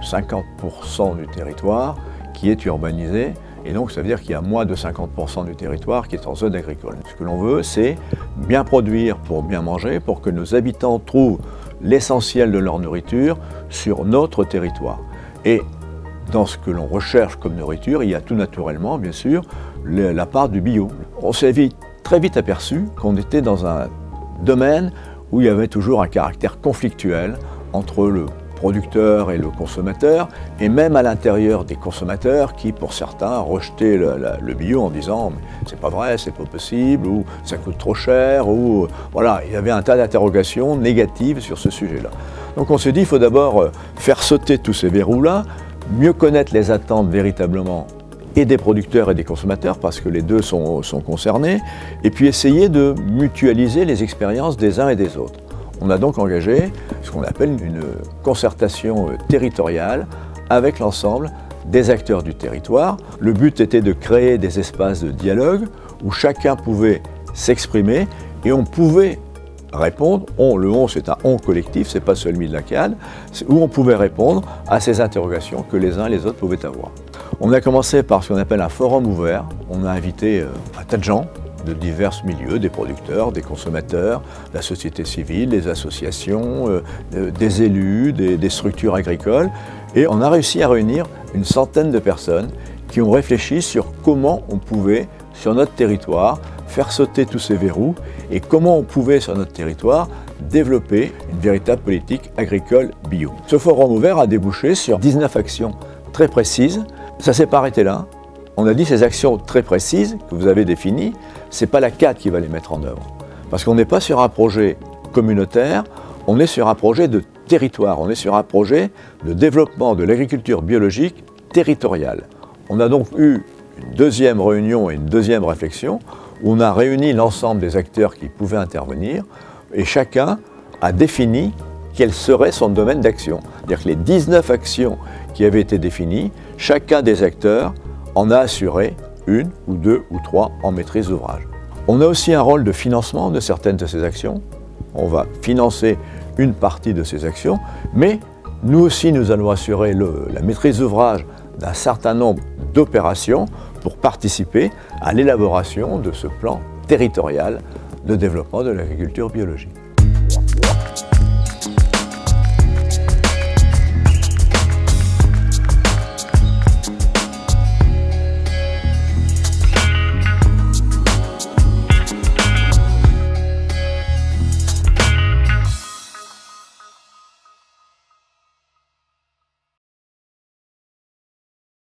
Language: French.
50% du territoire qui est urbanisé. Et donc, ça veut dire qu'il y a moins de 50% du territoire qui est en zone agricole. Ce que l'on veut, c'est bien produire pour bien manger, pour que nos habitants trouvent l'essentiel de leur nourriture sur notre territoire. Et dans ce que l'on recherche comme nourriture, il y a tout naturellement, bien sûr, la part du bio. On s'est très vite aperçu qu'on était dans un domaine où il y avait toujours un caractère conflictuel entre le producteur et le consommateur, et même à l'intérieur des consommateurs qui, pour certains, rejetaient le bio en disant « c'est pas vrai, c'est pas possible » ou « ça coûte trop cher » ou voilà, il y avait un tas d'interrogations négatives sur ce sujet-là. Donc on s'est dit, il faut d'abord faire sauter tous ces verrous-là, mieux connaître les attentes véritablement et des producteurs et des consommateurs, parce que les deux sont concernés, et puis essayer de mutualiser les expériences des uns et des autres. On a donc engagé ce qu'on appelle une concertation territoriale avec l'ensemble des acteurs du territoire. Le but était de créer des espaces de dialogue où chacun pouvait s'exprimer et on pouvait répondre. Le on, c'est un on collectif, c'est pas celui de la CAD, où on pouvait répondre à ces interrogations que les uns et les autres pouvaient avoir. On a commencé par ce qu'on appelle un forum ouvert. On a invité un tas de gens de divers milieux, des producteurs, des consommateurs, la société civile, les associations, des élus, des structures agricoles. Et on a réussi à réunir une centaine de personnes qui ont réfléchi sur comment on pouvait, sur notre territoire, faire sauter tous ces verrous et comment on pouvait, sur notre territoire, développer une véritable politique agricole bio. Ce forum ouvert a débouché sur 19 actions très précises. Ça ne s'est pas arrêté là. On a dit ces actions très précises que vous avez définies, ce n'est pas la CAD qui va les mettre en œuvre. Parce qu'on n'est pas sur un projet communautaire, on est sur un projet de territoire, on est sur un projet de développement de l'agriculture biologique territoriale. On a donc eu une deuxième réunion et une deuxième réflexion où on a réuni l'ensemble des acteurs qui pouvaient intervenir et chacun a défini quel serait son domaine d'action. C'est-à-dire que les 19 actions qui avaient été définies, chacun des acteurs en a assuré une ou deux ou trois en maîtrise d'ouvrage. On a aussi un rôle de financement de certaines de ces actions. On va financer une partie de ces actions, mais nous aussi nous allons assurer la maîtrise d'ouvrage d'un certain nombre d'opérations pour participer à l'élaboration de ce plan territorial de développement de l'agriculture biologique.